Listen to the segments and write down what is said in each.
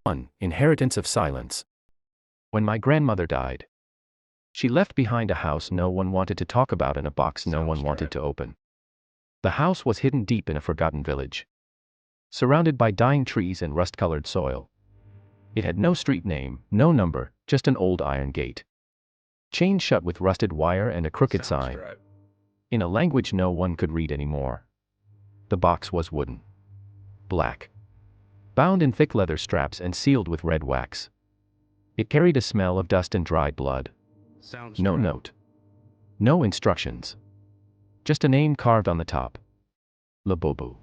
1. Inheritance of silence. When my grandmother died, she left behind a house no one wanted to talk about and a box no one wanted to open. The house was hidden deep in a forgotten village, surrounded by dying trees and rust-colored soil. It had no street name, no number, just an old iron gate, chained shut with rusted wire and a crooked sign, in a language no one could read anymore. The box was wooden, black, bound in thick leather straps and sealed with red wax. It carried a smell of dust and dried blood. No note, no instructions, just a name carved on the top. Labubu.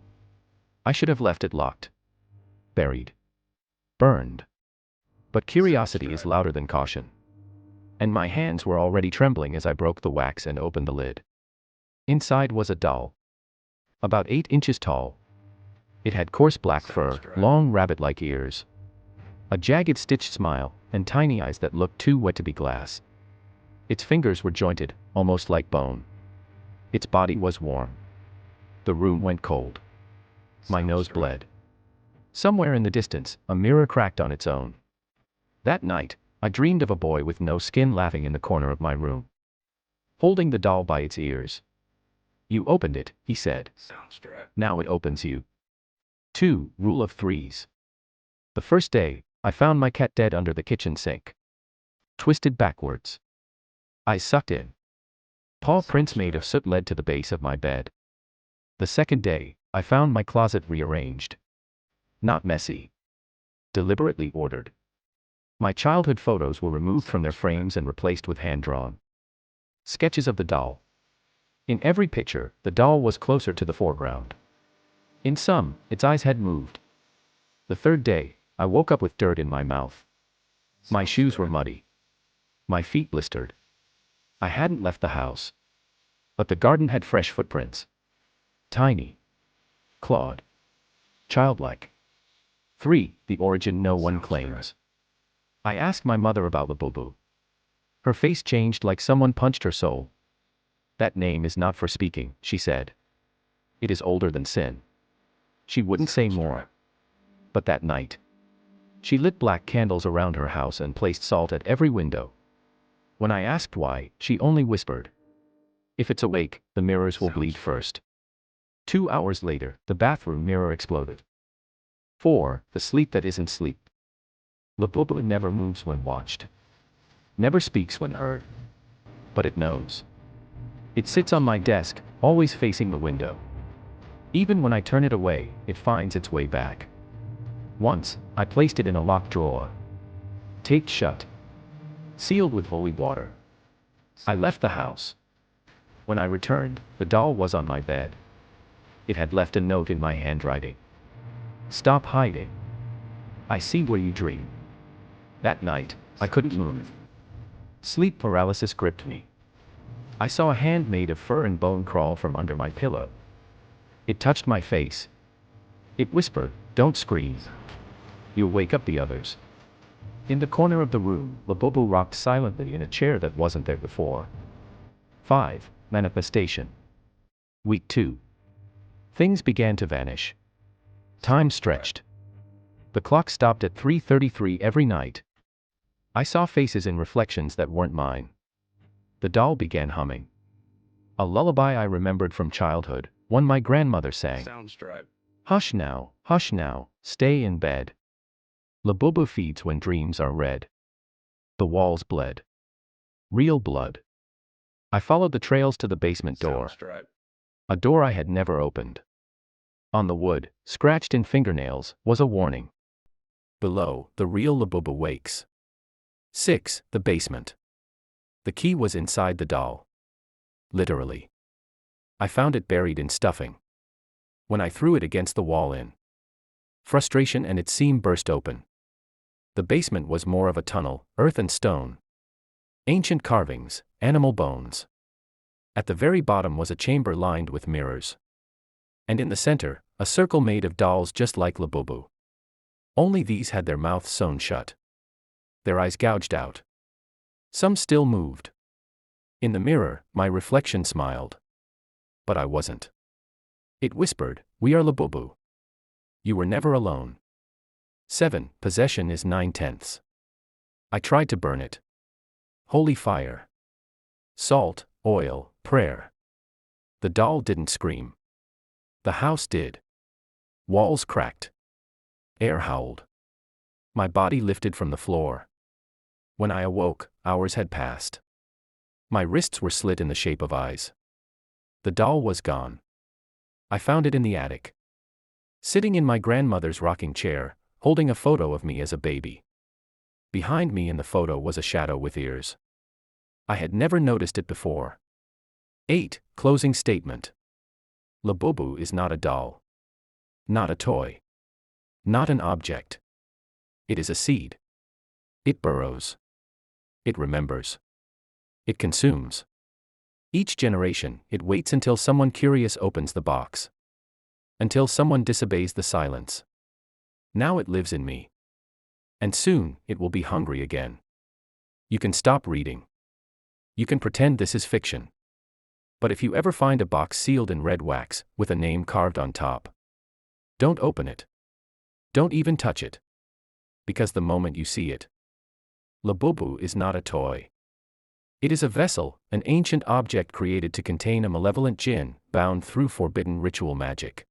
I should have left it locked, buried, burned. But curiosity is louder than caution, and my hands were already trembling as I broke the wax and opened the lid. Inside was a doll, about 8 inches tall. It had coarse black fur, long rabbit-like ears, a jagged stitched smile, and tiny eyes that looked too wet to be glass. Its fingers were jointed, almost like bone. Its body was warm. The room went cold. My nose bled. Somewhere in the distance, a mirror cracked on its own. That night, I dreamed of a boy with no skin laughing in the corner of my room, holding the doll by its ears. "You opened it," he said. "Now it opens you." 2. Rule of threes. The first day, I found my cat dead under the kitchen sink, twisted backwards, eyes sucked in. Paw prints made of soot led to the base of my bed. The second day, I found my closet rearranged. Not messy, deliberately ordered. My childhood photos were removed from their frames and replaced with hand-drawn sketches of the doll. In every picture, the doll was closer to the foreground. In some, its eyes had moved. The third day, I woke up with dirt in my mouth. My shoes were muddy. My feet blistered. I hadn't left the house, but the garden had fresh footprints. Tiny, clawed, childlike. 3. The origin no one claims. I asked my mother about Labubu. Her face changed like someone punched her soul. "That name is not for speaking," she said. "It is older than sin." She wouldn't say more. But that night, she lit black candles around her house and placed salt at every window. When I asked why, she only whispered, "If it's awake, the mirrors will bleed first." 2 hours later, the bathroom mirror exploded. 4. The sleep that isn't sleep. Labubu never moves when watched, never speaks when heard, but it knows. It sits on my desk, always facing the window. Even when I turn it away, it finds its way back. Once, I placed it in a locked drawer, taped shut, sealed with holy water. I left the house. When I returned, the doll was on my bed. It had left a note in my handwriting. "Stop hiding. I see where you dream." That night, I couldn't move. Sleep paralysis gripped me. I saw a hand made of fur and bone crawl from under my pillow. It touched my face. It whispered, "Don't scream. You'll wake up the others." In the corner of the room, Labubu rocked silently in a chair that wasn't there before. 5. Manifestation. Week 2. Things began to vanish. Time stretched. The clock stopped at 3:33 every night. I saw faces in reflections that weren't mine. The doll began humming a lullaby I remembered from childhood, one my grandmother sang. "Hush now, stay in bed. Labubu feeds when dreams are red." The walls bled. Real blood. I followed the trails to the basement door. A door I had never opened. On the wood, scratched in fingernails, was a warning. Below, the real Labubu wakes. 6. The basement. The key was inside the doll. Literally. I found it buried in stuffing. When I threw it against the wall in frustration and its seam burst open. The basement was more of a tunnel, earth and stone. Ancient carvings, animal bones. At the very bottom was a chamber lined with mirrors. And in the center, a circle made of dolls just like Labubu. Only these had their mouths sewn shut, their eyes gouged out. Some still moved. In the mirror, my reflection smiled. But I wasn't. It whispered, "We are Labubu. You were never alone." 7. Possession is 9/10. I tried to burn it. Holy fire. Salt, oil, prayer. The doll didn't scream. The house did. Walls cracked. Air howled. My body lifted from the floor. When I awoke, hours had passed. My wrists were slit in the shape of eyes. The doll was gone. I found it in the attic, sitting in my grandmother's rocking chair, holding a photo of me as a baby. Behind me in the photo was a shadow with ears. I had never noticed it before. 8. Closing statement. Labubu is not a doll. Not a toy. Not an object. It is a seed. It burrows. It remembers. It consumes. Each generation, it waits until someone curious opens the box. Until someone disobeys the silence. Now it lives in me. And soon, it will be hungry again. You can stop reading. You can pretend this is fiction. But if you ever find a box sealed in red wax, with a name carved on top, don't open it. Don't even touch it. Because the moment you see it, Labubu is not a toy. It is a vessel, an ancient object created to contain a malevolent jinn, bound through forbidden ritual magic.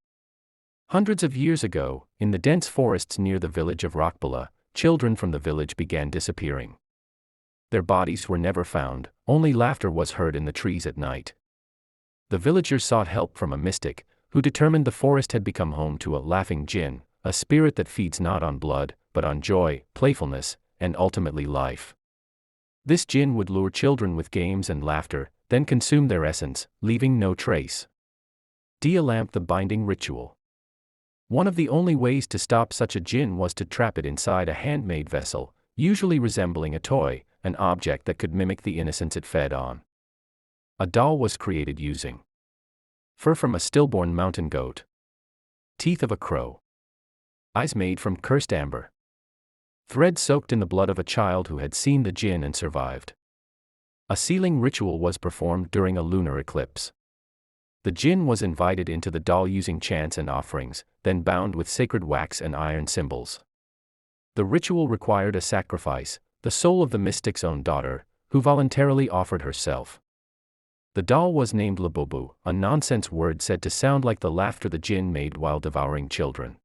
Hundreds of years ago, in the dense forests near the village of Rokbala, children from the village began disappearing. Their bodies were never found, only laughter was heard in the trees at night. The villagers sought help from a mystic, who determined the forest had become home to a laughing jinn, a spirit that feeds not on blood, but on joy, playfulness, and ultimately life. This jinn would lure children with games and laughter, then consume their essence, leaving no trace. Dia-lamp the binding ritual. One of the only ways to stop such a jinn was to trap it inside a handmade vessel, usually resembling a toy, an object that could mimic the innocence it fed on. A doll was created using fur from a stillborn mountain goat, teeth of a crow, eyes made from cursed amber, thread soaked in the blood of a child who had seen the jinn and survived. A sealing ritual was performed during a lunar eclipse. The jinn was invited into the doll using chants and offerings, then bound with sacred wax and iron symbols. The ritual required a sacrifice, the soul of the mystic's own daughter, who voluntarily offered herself. The doll was named Labubu, a nonsense word said to sound like the laughter the jinn made while devouring children.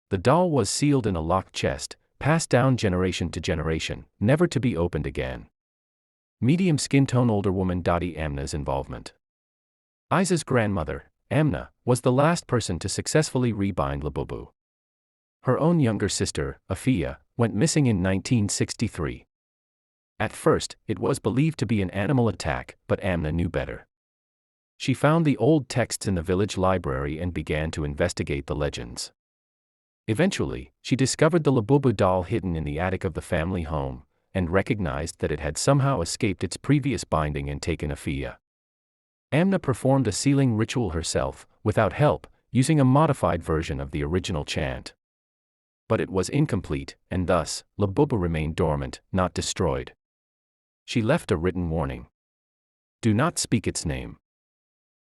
The doll was sealed in a locked chest, passed down generation to generation, never to be opened again. Medium skin tone older woman Dadi Amna's involvement. Isa's grandmother, Amna, was the last person to successfully rebind Labubu. Her own younger sister, Afia, went missing in 1963. At first, it was believed to be an animal attack, but Amna knew better. She found the old texts in the village library and began to investigate the legends. Eventually, she discovered the Labubu doll hidden in the attic of the family home, and recognized that it had somehow escaped its previous binding and taken Afia. Amna performed a sealing ritual herself, without help, using a modified version of the original chant. But it was incomplete, and thus, Labubu remained dormant, not destroyed. She left a written warning. Do not speak its name.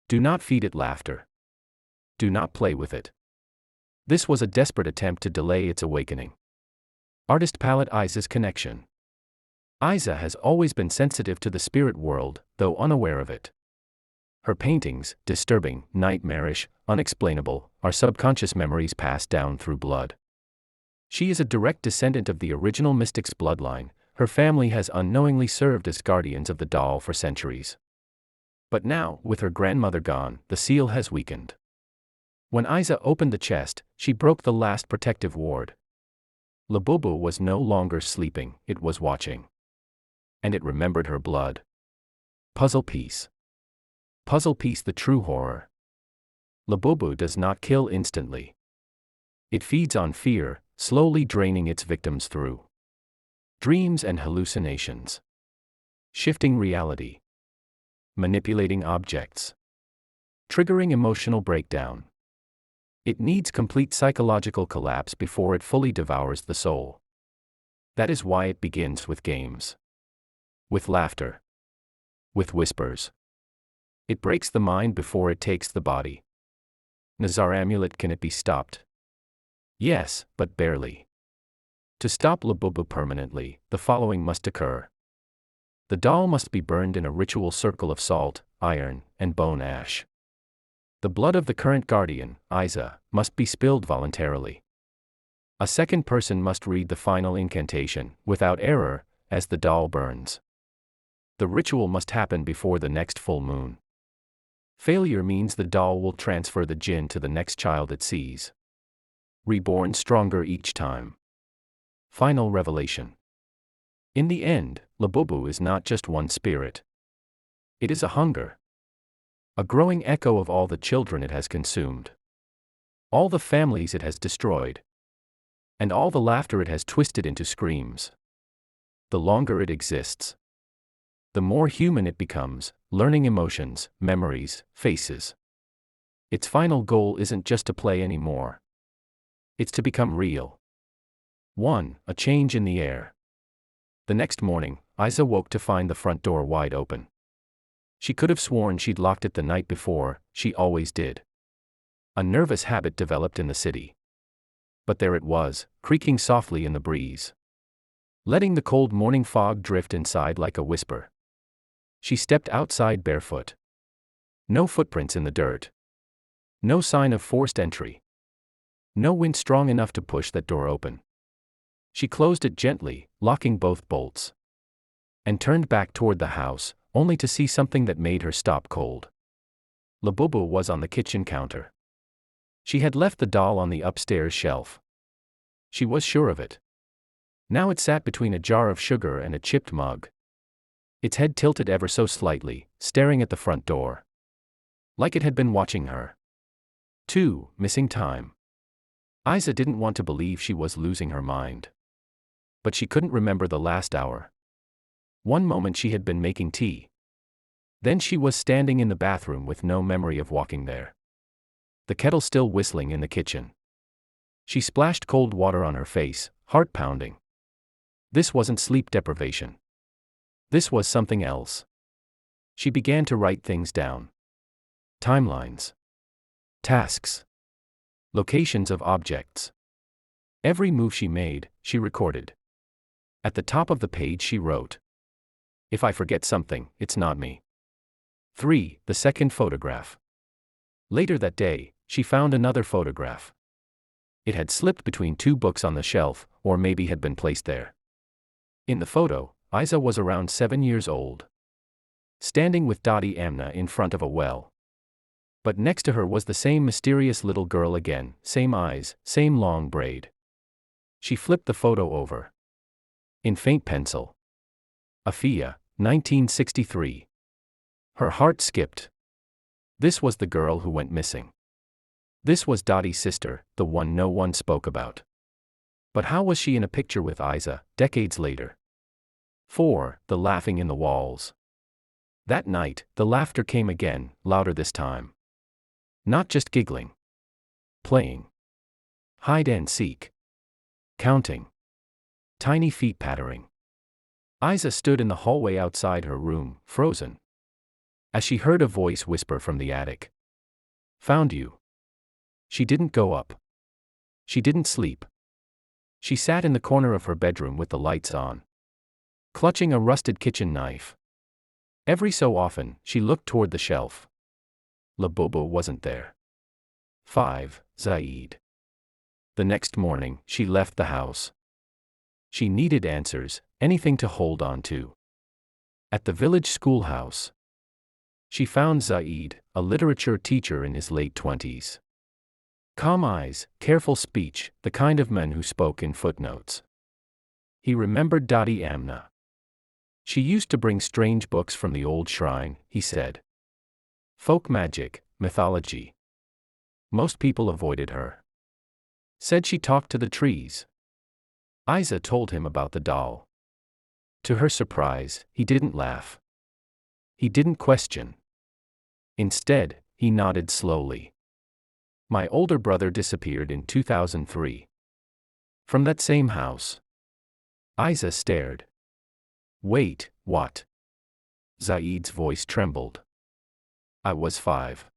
Do not feed it laughter. Do not play with it. This was a desperate attempt to delay its awakening. Artist palette Isa's connection. Isa has always been sensitive to the spirit world, though unaware of it. Her paintings, disturbing, nightmarish, unexplainable, are subconscious memories passed down through blood. She is a direct descendant of the original mystic's bloodline. Her family has unknowingly served as guardians of the doll for centuries. But now, with her grandmother gone, the seal has weakened. When Isa opened the chest, she broke the last protective ward. Labubu was no longer sleeping, it was watching. And it remembered her blood. Puzzle piece. Puzzle piece, the true horror. Labubu does not kill instantly. It feeds on fear, slowly draining its victims through dreams and hallucinations. Shifting reality. Manipulating objects. Triggering emotional breakdown. It needs complete psychological collapse before it fully devours the soul. That is why it begins with games. With laughter. With whispers. It breaks the mind before it takes the body. Nazar amulet, can it be stopped? Yes, but barely. To stop Labubu permanently, the following must occur. The doll must be burned in a ritual circle of salt, iron, and bone ash. The blood of the current guardian, Isa, must be spilled voluntarily. A second person must read the final incantation, without error, as the doll burns. The ritual must happen before the next full moon. Failure means the doll will transfer the jinn to the next child it sees. Reborn stronger each time. Final revelation. In the end, Labubu is not just one spirit. It is a hunger. A growing echo of all the children it has consumed. All the families it has destroyed. And all the laughter it has twisted into screams. The longer it exists, the more human it becomes, learning emotions, memories, faces. Its final goal isn't just to play anymore. It's to become real. 1. A change in the air. The next morning, Isa woke to find the front door wide open. She could have sworn she'd locked it the night before, she always did. A nervous habit developed in the city. But there it was, creaking softly in the breeze. Letting the cold morning fog drift inside like a whisper. She stepped outside barefoot. No footprints in the dirt. No sign of forced entry. No wind strong enough to push that door open. She closed it gently, locking both bolts. And turned back toward the house, only to see something that made her stop cold. Labubu was on the kitchen counter. She had left the doll on the upstairs shelf. She was sure of it. Now it sat between a jar of sugar and a chipped mug. Its head tilted ever so slightly, staring at the front door. Like it had been watching her. 2. Missing time. Isa didn't want to believe she was losing her mind. But she couldn't remember the last hour. One moment she had been making tea. Then she was standing in the bathroom with no memory of walking there. The kettle still whistling in the kitchen. She splashed cold water on her face, heart pounding. This wasn't sleep deprivation. This was something else. She began to write things down. Timelines. Tasks. Locations of objects. Every move she made, she recorded. At the top of the page she wrote, "If I forget something, it's not me." 3. The second photograph. Later that day, she found another photograph. It had slipped between two books on the shelf, or maybe had been placed there. In the photo, Isa was around 7 years old. Standing with Dottie Amna in front of a well. But next to her was the same mysterious little girl again, same eyes, same long braid. She flipped the photo over. In faint pencil. Afia, 1963. Her heart skipped. This was the girl who went missing. This was Dottie's sister, the one no one spoke about. But how was she in a picture with Isa, decades later? 4. The laughing in the walls. That night, the laughter came again, louder this time. Not just giggling. Playing. Hide and seek. Counting. Tiny feet pattering. Isa stood in the hallway outside her room, frozen. As she heard a voice whisper from the attic. "Found you." She didn't go up. She didn't sleep. She sat in the corner of her bedroom with the lights on. Clutching a rusted kitchen knife. Every so often, she looked toward the shelf. Labubu wasn't there. 5. Zaid. The next morning, she left the house. She needed answers, anything to hold on to. At the village schoolhouse, she found Zaid, a literature teacher in his late 20s. Calm eyes, careful speech, the kind of man who spoke in footnotes. He remembered Dottie Amna. She used to bring strange books from the old shrine, he said. Folk magic, mythology. Most people avoided her. Said she talked to the trees. Isa told him about the doll. To her surprise, he didn't laugh. He didn't question. Instead, he nodded slowly. My older brother disappeared in 2003. From that same house. Isa stared. Wait, what? Zaid's voice trembled. I was 5.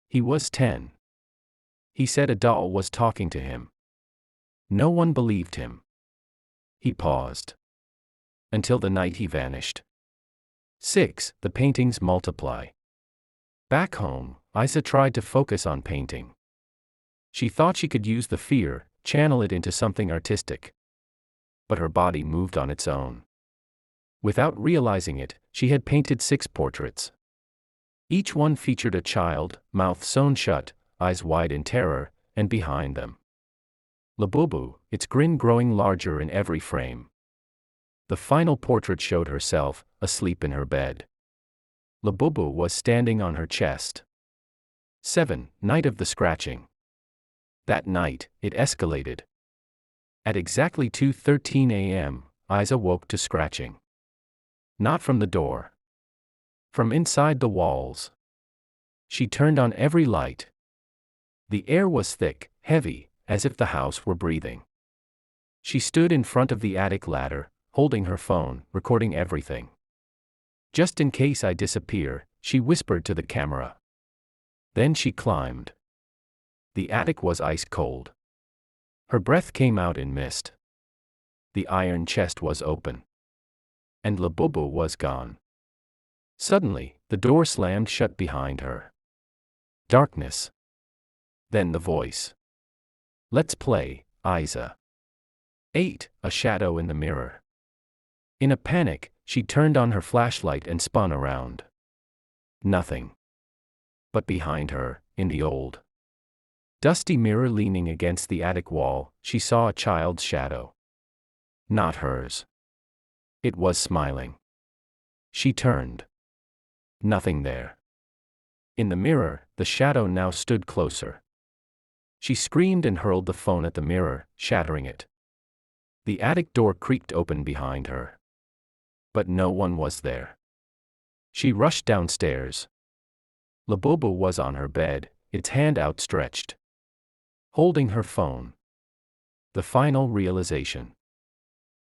He was 10. He said a doll was talking to him. No one believed him. He paused. Until the night he vanished. 6. The paintings multiply. Back home, Isa tried to focus on painting. She thought she could use the fear, channel it into something artistic. But her body moved on its own. Without realizing it, she had painted 6 portraits. Each one featured a child, mouth sewn shut, eyes wide in terror, and behind them, Labubu, its grin growing larger in every frame. The final portrait showed herself, asleep in her bed. Labubu was standing on her chest. 7. Night of the scratching. That night, it escalated. At exactly 2:13 a.m., Isa woke to scratching. Not from the door. From inside the walls. She turned on every light. The air was thick, heavy, as if the house were breathing. She stood in front of the attic ladder, holding her phone, recording everything. Just in case I disappear, she whispered to the camera. Then she climbed. The attic was ice cold. Her breath came out in mist. The iron chest was open. And Labubu was gone. Suddenly, the door slammed shut behind her. Darkness. Then the voice. Let's play, Isa. 8. A shadow in the mirror. In a panic, she turned on her flashlight and spun around. Nothing. But behind her, in the old, dusty mirror leaning against the attic wall, she saw a child's shadow. Not hers. It was smiling. She turned. Nothing there. In the mirror, the shadow now stood closer. She screamed and hurled the phone at the mirror, shattering it. The attic door creaked open behind her. But no one was there. She rushed downstairs. Labubu was on her bed, its hand outstretched, holding her phone. The final realization.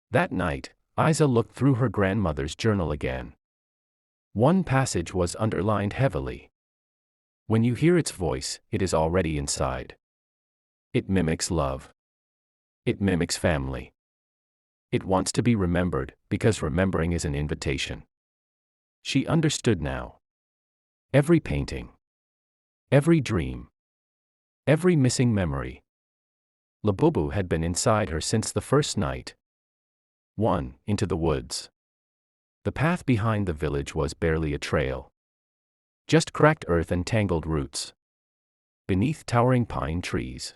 That night, Isa looked through her grandmother's journal again. One passage was underlined heavily. When you hear its voice, it is already inside. It mimics love. It mimics family. It wants to be remembered, because remembering is an invitation. She understood now. Every painting. Every dream. Every missing memory. Labubu had been inside her since the first night. 1. Into the woods. The path behind the village was barely a trail. Just cracked earth and tangled roots. Beneath towering pine trees.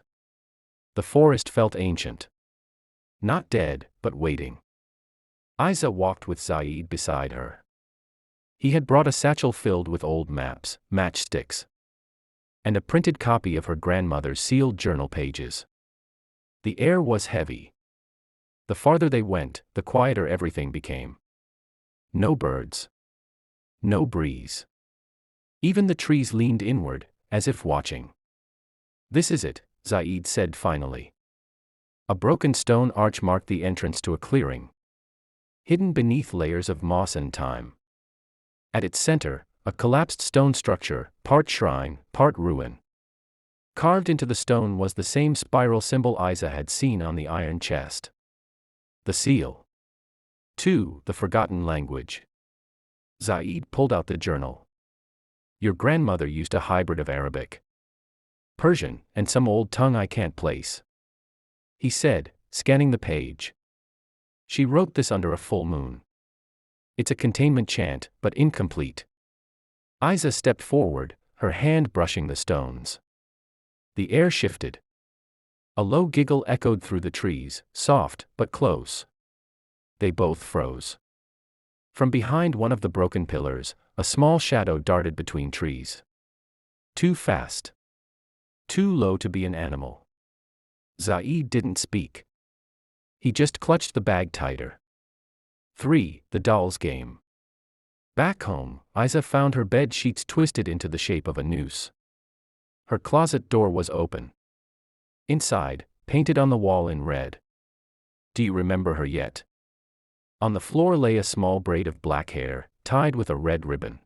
The forest felt ancient. Not dead, but waiting. Isa walked with Zaid beside her. He had brought a satchel filled with old maps, matchsticks, and a printed copy of her grandmother's sealed journal pages. The air was heavy. The farther they went, the quieter everything became. No birds. No breeze. Even the trees leaned inward, as if watching. This is it, Zaid said finally. A broken stone arch marked the entrance to a clearing, hidden beneath layers of moss and thyme. At its center, a collapsed stone structure, part shrine, part ruin. Carved into the stone was the same spiral symbol Isa had seen on the iron chest. The seal. 2. The forgotten language. Zaid pulled out the journal. Your grandmother used a hybrid of Arabic, Persian, and some old tongue I can't place, he said, scanning the page. She wrote this under a full moon. It's a containment chant, but incomplete. Isa stepped forward, her hand brushing the stones. The air shifted. A low giggle echoed through the trees, soft, but close. They both froze. From behind one of the broken pillars, a small shadow darted between trees. Too fast. Too low to be an animal. Zaid didn't speak. He just clutched the bag tighter. 3. The doll's game. Back home, Isa found her bed sheets twisted into the shape of a noose. Her closet door was open. Inside, painted on the wall in red. Do you remember her yet? On the floor lay a small braid of black hair, tied with a red ribbon.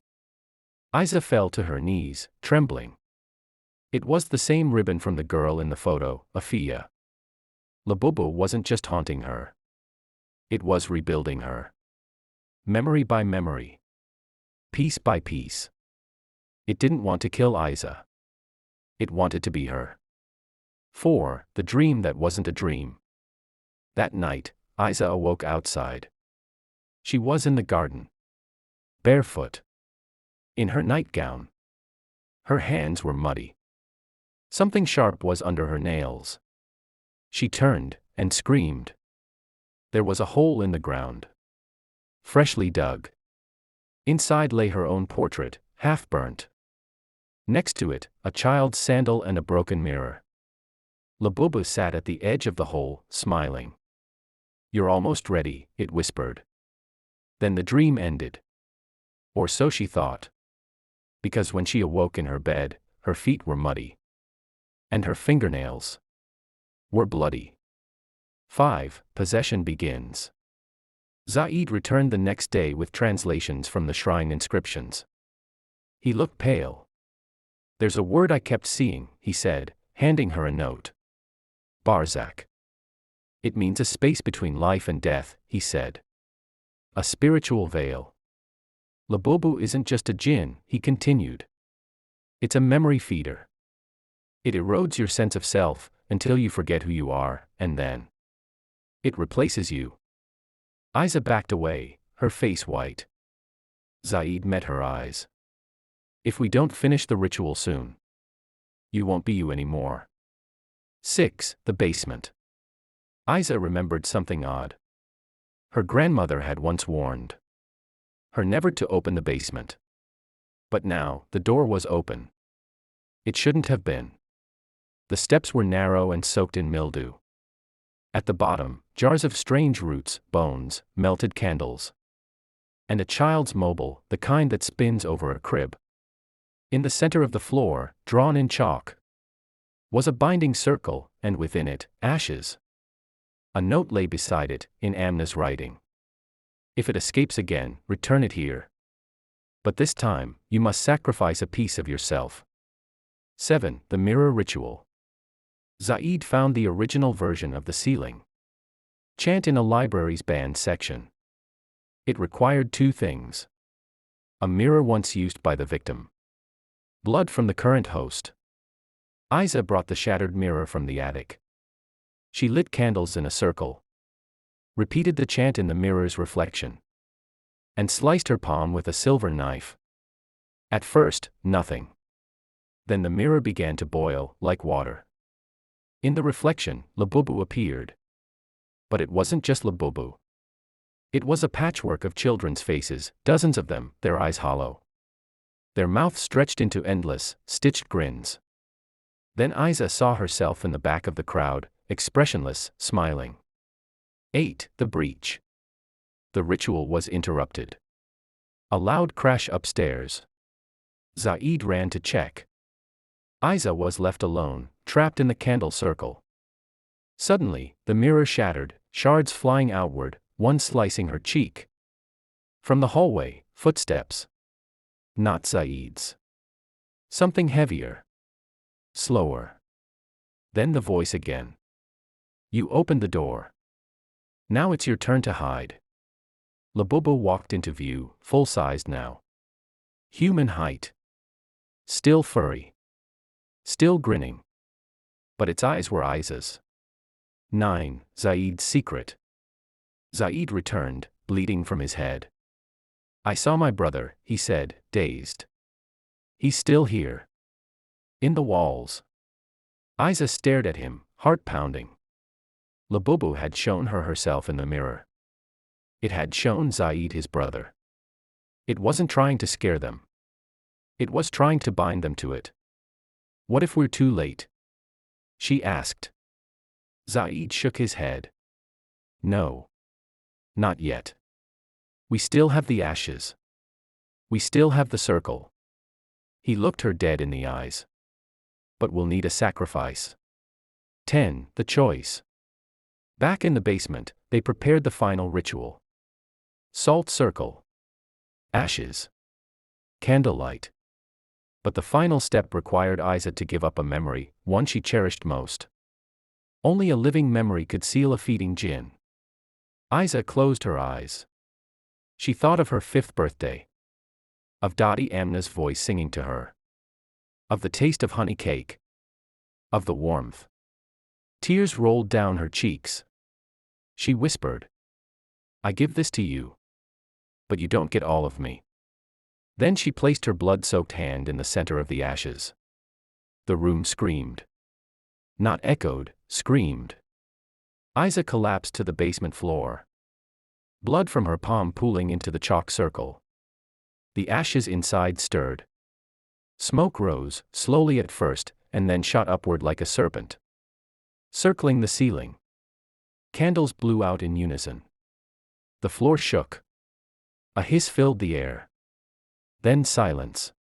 Isa fell to her knees, trembling. It was the same ribbon from the girl in the photo, Afia. Labubu wasn't just haunting her. It was rebuilding her. Memory by memory. Piece by piece. It didn't want to kill Isa. It wanted to be her. 4. The dream that wasn't a dream. That night, Isa awoke outside. She was in the garden. Barefoot. In her nightgown. Her hands were muddy. Something sharp was under her nails. She turned and screamed. There was a hole in the ground. Freshly dug. Inside lay her own portrait, half burnt. Next to it, a child's sandal and a broken mirror. Labubu sat at the edge of the hole, smiling. "You're almost ready," it whispered. Then the dream ended. Or so she thought. Because when she awoke in her bed, her feet were muddy. And her fingernails were bloody. 5. Possession begins. Zaid returned the next day with translations from the shrine inscriptions. He looked pale. "There's a word I kept seeing," he said, handing her a note. "Barzak." "It means a space between life and death," he said. "A spiritual veil." "Labubu isn't just a jinn," he continued. "It's a memory feeder. It erodes your sense of self, until you forget who you are, and then it replaces you." Isa backed away, her face white. Zaid met her eyes. "If we don't finish the ritual soon, you won't be you anymore." 6. The basement. Isa remembered something odd. Her grandmother had once warned her never to open the basement. But now, the door was open. It shouldn't have been. The steps were narrow and soaked in mildew. At the bottom, jars of strange roots, bones, melted candles. And a child's mobile, the kind that spins over a crib. In the center of the floor, drawn in chalk, was a binding circle, and within it, ashes. A note lay beside it, in Amna's writing. "If it escapes again, return it here. But this time, you must sacrifice a piece of yourself." 7. The mirror ritual. Zaid found the original version of the sealing chant in a library's banned section. It required 2 things. A mirror once used by the victim. Blood from the current host. Isa brought the shattered mirror from the attic. She lit candles in a circle. Repeated the chant in the mirror's reflection. And sliced her palm with a silver knife. At first, nothing. Then the mirror began to boil, like water. In the reflection, Labubu appeared. But it wasn't just Labubu. It was a patchwork of children's faces, dozens of them, their eyes hollow. Their mouths stretched into endless, stitched grins. Then Isa saw herself in the back of the crowd, expressionless, smiling. 8. The breach. The ritual was interrupted. A loud crash upstairs. Zaid ran to check. Isa was left alone, trapped in the candle circle. Suddenly, the mirror shattered, shards flying outward, one slicing her cheek. From the hallway, footsteps. Not Zaid's. Something heavier. Slower. Then the voice again. "You opened the door. Now it's your turn to hide." Labubu walked into view, full-sized now. Human height. Still furry. Still grinning. But its eyes were Isa's. 9. Zaid's secret. Zaid returned, bleeding from his head. "I saw my brother," he said, dazed. "He's still here. In the walls." Isa stared at him, heart pounding. Labubu had shown her herself in the mirror. It had shown Zaid his brother. It wasn't trying to scare them. It was trying to bind them to it. "What if we're too late?" she asked. Zaid shook his head. "No. Not yet. We still have the ashes. We still have the circle." He looked her dead in the eyes. "But we'll need a sacrifice." 10. The choice. Back in the basement, they prepared the final ritual. Salt circle. Ashes. Candlelight. But the final step required Isa to give up a memory, one she cherished most. Only a living memory could seal a feeding jinn. Isa closed her eyes. She thought of her 5th birthday. Of Dottie Amna's voice singing to her. Of the taste of honey cake. Of the warmth. Tears rolled down her cheeks. She whispered, "I give this to you. But you don't get all of me." Then she placed her blood-soaked hand in the center of the ashes. The room screamed. Not echoed, screamed. Isa collapsed to the basement floor. Blood from her palm pooling into the chalk circle. The ashes inside stirred. Smoke rose, slowly at first, and then shot upward like a serpent, circling the ceiling. Candles blew out in unison. The floor shook. A hiss filled the air. Then silence.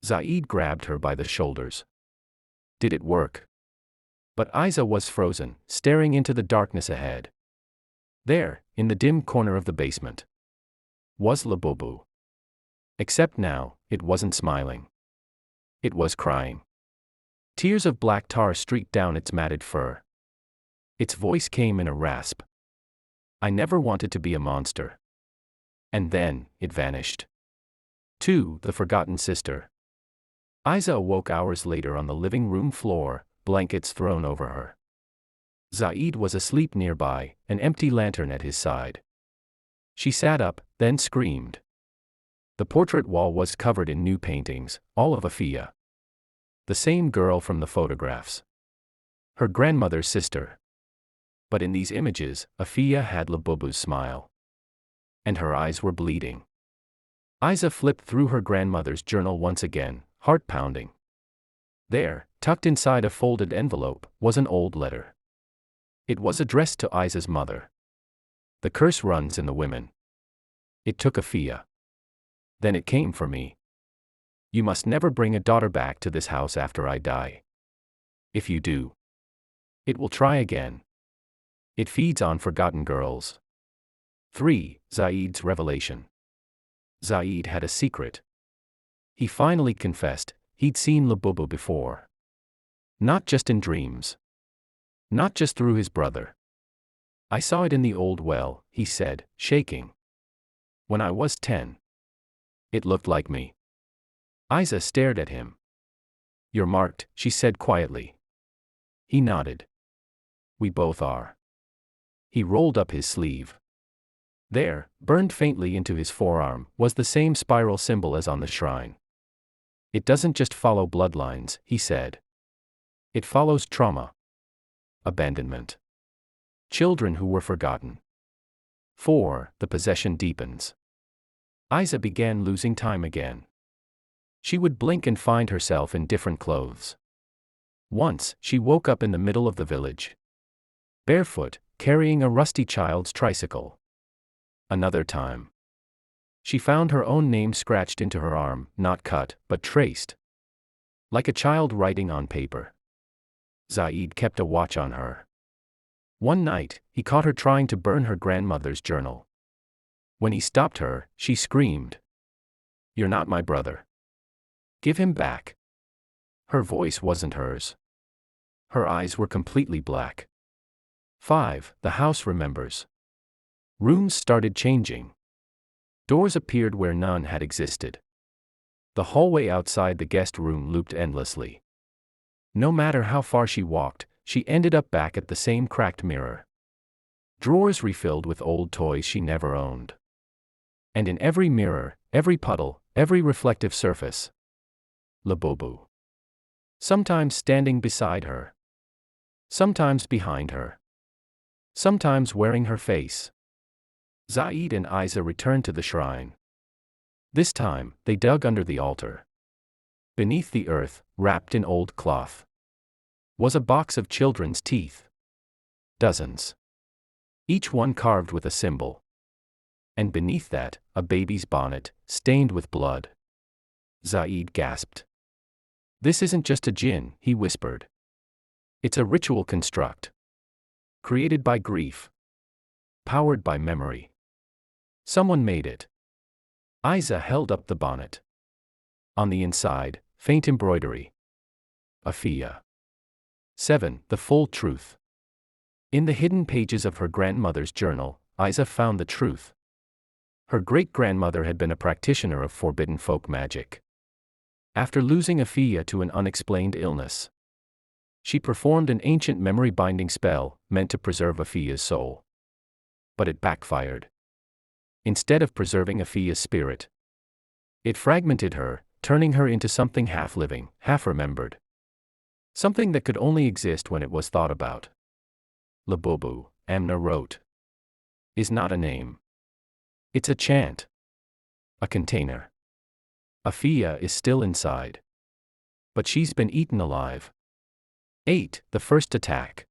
Zaid grabbed her by the shoulders. Did it work? But Isa was frozen, staring into the darkness ahead. There, in the dim corner of the basement, was Labubu. Except now, it wasn't smiling. It was crying. Tears of black tar streaked down its matted fur. Its voice came in a rasp. "I never wanted to be a monster." And then, it vanished. 2. The Forgotten Sister. Isa awoke hours later on the living room floor, blankets thrown over her. Zaid was asleep nearby, an empty lantern at his side. She sat up, then screamed. The portrait wall was covered in new paintings, all of Afia. The same girl from the photographs. Her grandmother's sister. But in these images, Afia had Labubu's smile. And her eyes were bleeding. Isa flipped through her grandmother's journal once again, heart pounding. There, tucked inside a folded envelope, was an old letter. It was addressed to Isa's mother. "The curse runs in the women. It took Afia. Then it came for me. You must never bring a daughter back to this house after I die. If you do, it will try again. It feeds on forgotten girls." 3. Zaid's revelation. Zaid had a secret. He finally confessed, he'd seen Labubu before. Not just in dreams. Not just through his brother. "I saw it in the old well," he said, shaking. "When I was 10. It looked like me." Isa stared at him. "You're marked," she said quietly. He nodded. "We both are." He rolled up his sleeve. There, burned faintly into his forearm, was the same spiral symbol as on the shrine. "It doesn't just follow bloodlines," he said. "It follows trauma. Abandonment. Children who were forgotten." 4. The possession deepens. Isa began losing time again. She would blink and find herself in different clothes. Once, she woke up in the middle of the village. Barefoot, carrying a rusty child's tricycle. Another time, she found her own name scratched into her arm, not cut, but traced. Like a child writing on paper. Zaid kept a watch on her. One night, he caught her trying to burn her grandmother's journal. When he stopped her, she screamed, "You're not my brother. Give him back." Her voice wasn't hers. Her eyes were completely black. 5. The house remembers. Rooms started changing. Doors appeared where none had existed. The hallway outside the guest room looped endlessly. No matter how far she walked, she ended up back at the same cracked mirror. Drawers refilled with old toys she never owned. And in every mirror, every puddle, every reflective surface, Labubu. Sometimes standing beside her. Sometimes behind her. Sometimes wearing her face. Zaid and Isa returned to the shrine. This time, they dug under the altar. Beneath the earth, wrapped in old cloth, was a box of children's teeth. Dozens. Each one carved with a symbol. And beneath that, a baby's bonnet, stained with blood. Zaid gasped. "This isn't just a jinn," he whispered. "It's a ritual construct. Created by grief. Powered by memory. Someone made it." Isa held up the bonnet. On the inside, faint embroidery. Afia. 7. The full truth. In the hidden pages of her grandmother's journal, Isa found the truth. Her great-grandmother had been a practitioner of forbidden folk magic. After losing Afia to an unexplained illness, she performed an ancient memory-binding spell meant to preserve Afia's soul. But it backfired. Instead of preserving Afia's spirit, it fragmented her, turning her into something half-living, half-remembered. Something that could only exist when it was thought about. Labubu, Amna wrote, is not a name. It's a chant. A container. Afia is still inside. But she's been eaten alive. 8. The first attack.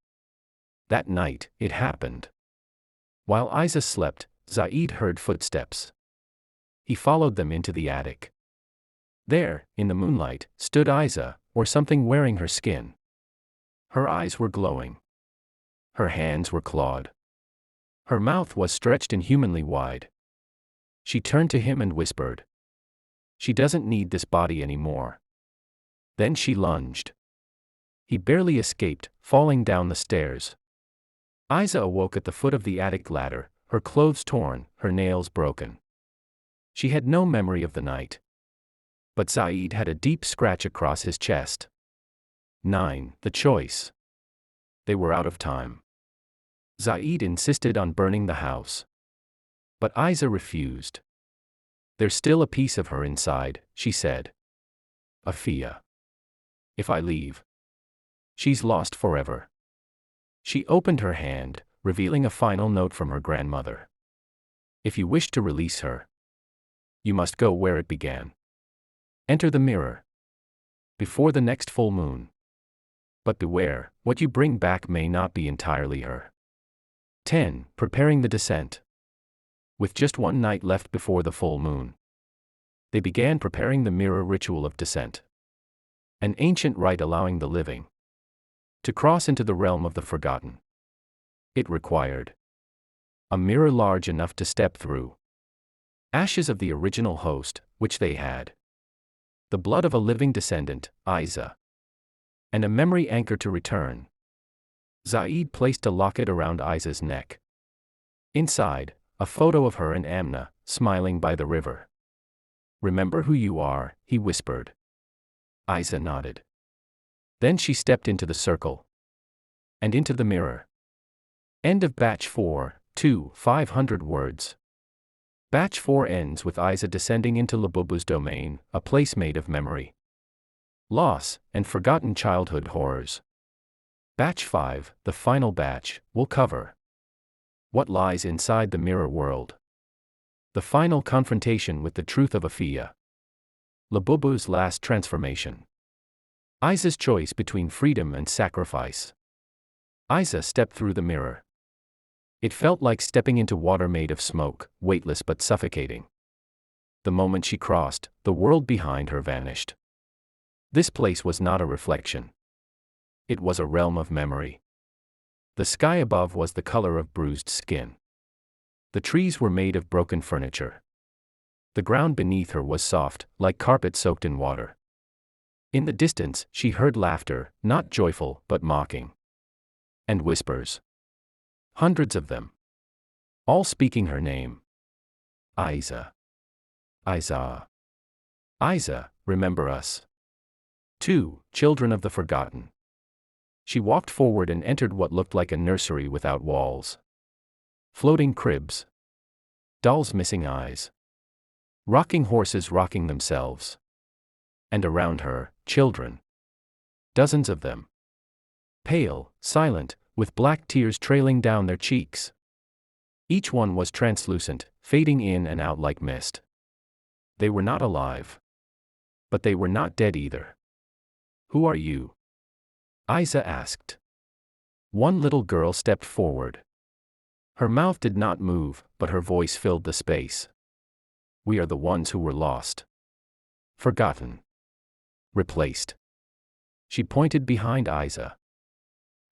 That night, it happened. While Isa slept, Zaid heard footsteps. He followed them into the attic. There, in the moonlight, stood Isa, or something wearing her skin. Her eyes were glowing. Her hands were clawed. Her mouth was stretched inhumanly wide. She turned to him and whispered, "She doesn't need this body anymore." Then she lunged. He barely escaped, falling down the stairs. Isa awoke at the foot of the attic ladder, her clothes torn, her nails broken. She had no memory of the night. But Zaid had a deep scratch across his chest. 9. The choice. They were out of time. Zaid insisted on burning the house. But Isa refused. "There's still a piece of her inside," she said. "Afia. If I leave, she's lost forever." She opened her hand, revealing a final note from her grandmother. "If you wish to release her, you must go where it began. Enter the mirror. Before the next full moon. But beware, what you bring back may not be entirely her." 10. Preparing the descent. With just one night left before the full moon, they began preparing the mirror ritual of descent. An ancient rite allowing the living to cross into the realm of the forgotten. It required a mirror large enough to step through, ashes of the original host, which they had, the blood of a living descendant, Isa, and a memory anchor to return. Zaid placed a locket around Isa's neck. Inside, a photo of her and Amna, smiling by the river. "Remember who you are," he whispered. Isa nodded. Then she stepped into the circle. And into the mirror. End of Batch 4, 2, 500 words. Batch 4 ends with Isa descending into Labubu's domain, a place made of memory, loss, and forgotten childhood horrors. Batch 5, the final batch, will cover what lies inside the mirror world. The final confrontation with the truth of Afia. Labubu's last transformation. Isa's choice between freedom and sacrifice. Isa stepped through the mirror. It felt like stepping into water made of smoke, weightless but suffocating. The moment she crossed, the world behind her vanished. This place was not a reflection. It was a realm of memory. The sky above was the color of bruised skin. The trees were made of broken furniture. The ground beneath her was soft, like carpet soaked in water. In the distance, she heard laughter, not joyful, but mocking. And whispers. Hundreds of them. All speaking her name. Isa. Isa. Isa, remember us. 2. Children of the Forgotten. She walked forward and entered what looked like a nursery without walls. Floating cribs. Dolls missing eyes. Rocking horses rocking themselves. And around her, children. Dozens of them. Pale, silent, with black tears trailing down their cheeks. Each one was translucent, fading in and out like mist. They were not alive. But they were not dead either. "Who are you?" Isa asked. One little girl stepped forward. Her mouth did not move, but her voice filled the space. "We are the ones who were lost. Forgotten. Replaced." She pointed behind Isa.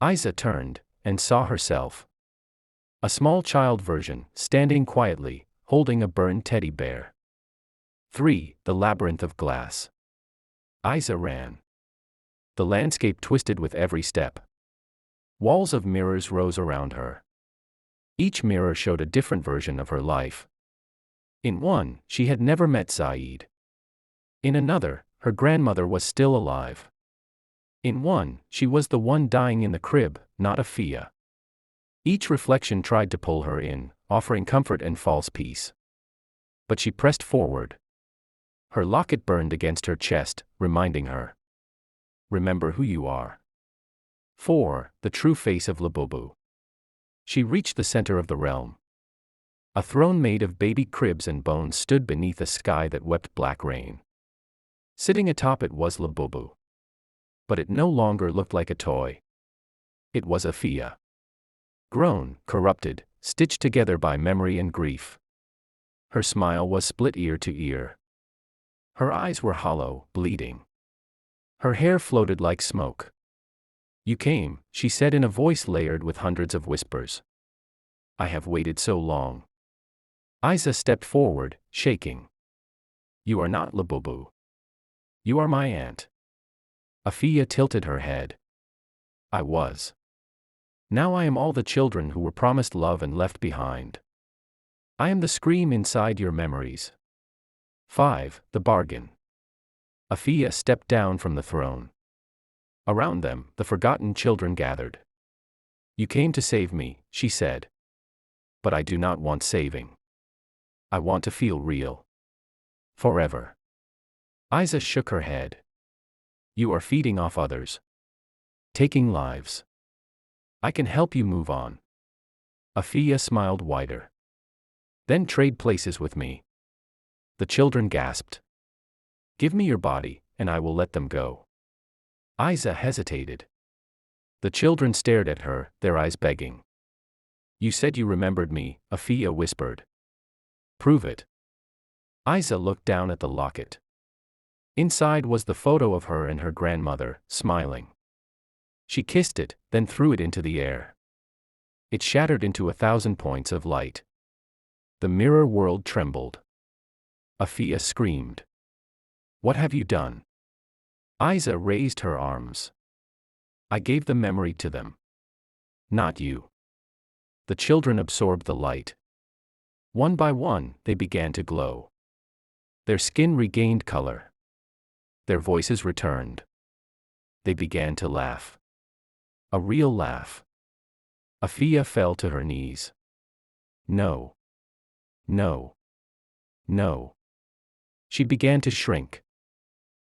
Isa turned, and saw herself. A small child version, standing quietly, holding a burned teddy bear. 3. The Labyrinth of Glass. Isa ran. The landscape twisted with every step. Walls of mirrors rose around her. Each mirror showed a different version of her life. In one, she had never met Zaid. In another, her grandmother was still alive. In one, she was the one dying in the crib, not Afia. Each reflection tried to pull her in, offering comfort and false peace. But she pressed forward. Her locket burned against her chest, reminding her. Remember who you are. 4. The true face of Labubu. She reached the center of the realm. A throne made of baby cribs and bones stood beneath a sky that wept black rain. Sitting atop it was Labubu. But it no longer looked like a toy. It was Afia. Grown, corrupted, stitched together by memory and grief. Her smile was split ear to ear. Her eyes were hollow, bleeding. Her hair floated like smoke. You came, she said in a voice layered with hundreds of whispers. I have waited so long. Isa stepped forward, shaking. You are not Labubu. You are my aunt. Afia tilted her head. I was. Now I am all the children who were promised love and left behind. I am the scream inside your memories. 5. The bargain. Afia stepped down from the throne. Around them, the forgotten children gathered. You came to save me, she said. But I do not want saving. I want to feel real. Forever. Isa shook her head. You are feeding off others. Taking lives. I can help you move on. Afia smiled wider. Then trade places with me. The children gasped. Give me your body, and I will let them go. Isa hesitated. The children stared at her, their eyes begging. You said you remembered me, Afia whispered. Prove it. Isa looked down at the locket. Inside was the photo of her and her grandmother, smiling. She kissed it, then threw it into the air. It shattered into 1,000 points of light. The mirror world trembled. Afia screamed. What have you done? Isa raised her arms. I gave the memory to them. Not you. The children absorbed the light. One by one, they began to glow. Their skin regained color. Their voices returned. They began to laugh. A real laugh. Afia fell to her knees. No. No. No. She began to shrink.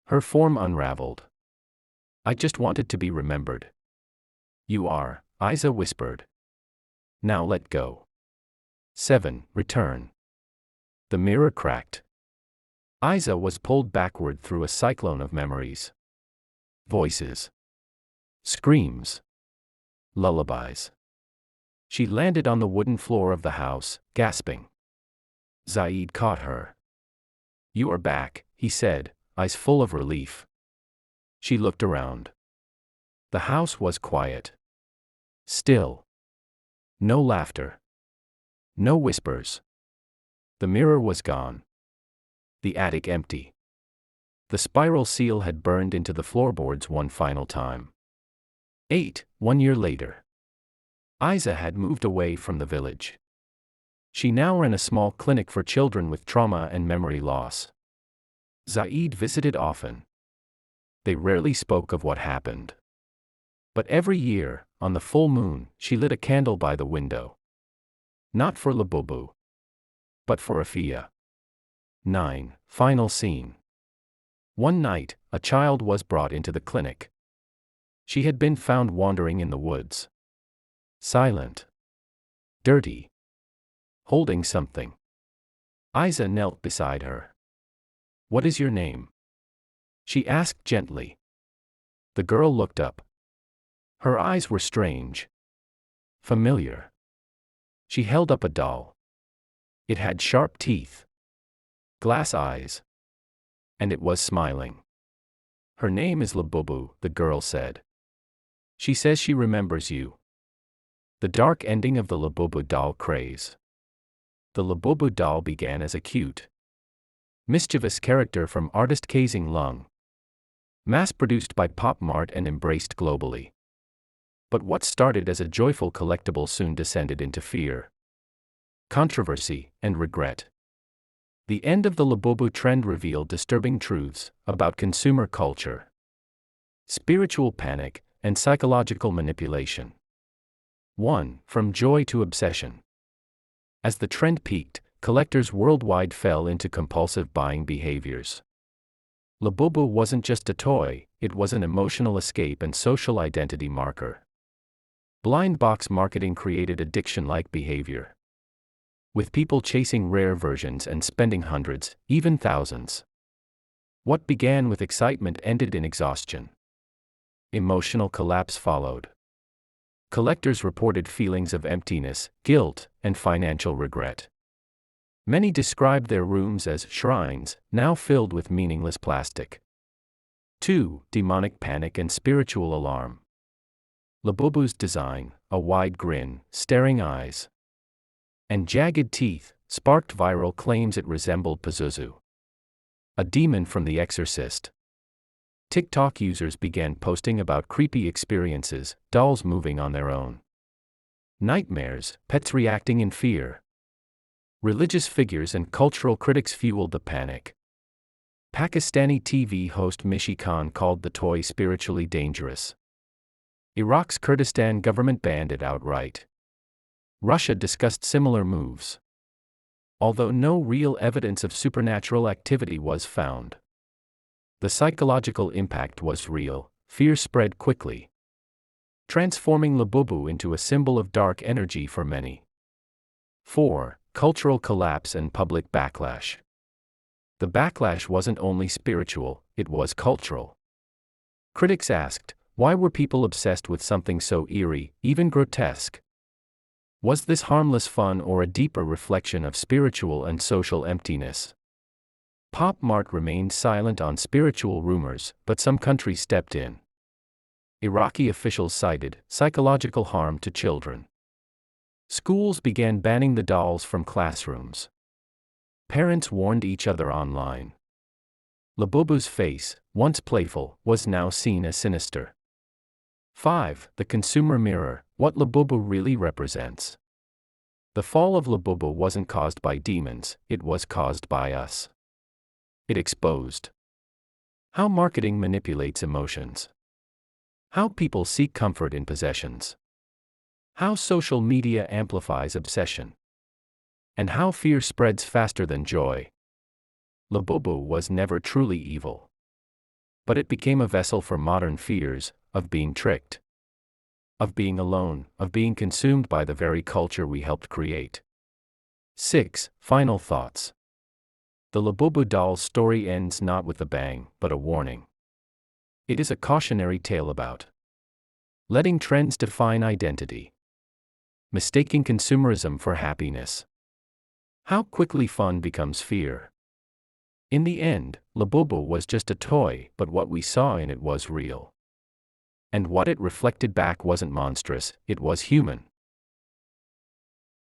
Her form unraveled. I just wanted to be remembered. You are, Isa whispered. Now let go. 7. Return. The mirror cracked. Isa was pulled backward through a cyclone of memories. Voices. Screams. Lullabies. She landed on the wooden floor of the house, gasping. Zaid caught her. You are back, he said, eyes full of relief. She looked around. The house was quiet. Still. No laughter. No whispers. The mirror was gone. The attic empty. The spiral seal had burned into the floorboards one final time. 8. 1 year later. Isa had moved away from the village. She now ran a small clinic for children with trauma and memory loss. Zaid visited often. They rarely spoke of what happened. But every year, on the full moon, she lit a candle by the window. Not for Labubu. But for Afia. 9. Final scene. One night, a child was brought into the clinic. She had been found wandering in the woods. Silent. Dirty. Holding something. Isa knelt beside her. What is your name? She asked gently. The girl looked up. Her eyes were strange. Familiar. She held up a doll. It had sharp teeth. Glass eyes. And it was smiling. Her name is Labubu, the girl said. She says she remembers you. The dark ending of the Labubu doll craze. The Labubu doll began as a cute, mischievous character from artist Kazing Lung. Mass-produced by Pop Mart and embraced globally. But what started as a joyful collectible soon descended into fear. controversy, and regret. The end of the Labubu trend revealed disturbing truths about consumer culture, spiritual panic, and psychological manipulation. 1. From joy to obsession. As the trend peaked, collectors worldwide fell into compulsive buying behaviors. Labubu wasn't just a toy, it was an emotional escape and social identity marker. Blind box marketing created addiction-like behavior, with people chasing rare versions and spending hundreds, even thousands. What began with excitement ended in exhaustion. Emotional collapse followed. Collectors reported feelings of emptiness, guilt, and financial regret. Many described their rooms as shrines, now filled with meaningless plastic. 2. Demonic panic and spiritual alarm. Labubu's design, a wide grin, staring eyes, and jagged teeth, sparked viral claims it resembled Pazuzu, a demon from The Exorcist. TikTok users began posting about creepy experiences, dolls moving on their own, nightmares, pets reacting in fear. Religious figures and cultural critics fueled the panic. Pakistani TV host Mishi Khan called the toy spiritually dangerous. Iraq's Kurdistan government banned it outright. Russia discussed similar moves, although no real evidence of supernatural activity was found. The psychological impact was real. Fear spread quickly, transforming Labubu into a symbol of dark energy for many. 4. Cultural collapse and public backlash. The backlash wasn't only spiritual, it was cultural. Critics asked, why were people obsessed with something so eerie, even grotesque? Was this harmless fun or a deeper reflection of spiritual and social emptiness? Pop Mart remained silent on spiritual rumors, but some countries stepped in. Iraqi officials cited psychological harm to children. Schools began banning the dolls from classrooms. Parents warned each other online. Labubu's face, once playful, was now seen as sinister. 5. The consumer mirror, what Labubu really represents. The fall of Labubu wasn't caused by demons, it was caused by us. It exposed how marketing manipulates emotions, how people seek comfort in possessions, how social media amplifies obsession, and how fear spreads faster than joy. Labubu was never truly evil, but it became a vessel for modern fears, of being tricked, of being alone, of being consumed by the very culture we helped create. 6. Final thoughts. The Labubu doll's story ends not with a bang, but a warning. It is a cautionary tale about letting trends define identity, mistaking consumerism for happiness, how quickly fun becomes fear. In the end, Labubu was just a toy, but what we saw in it was real. And what it reflected back wasn't monstrous, it was human.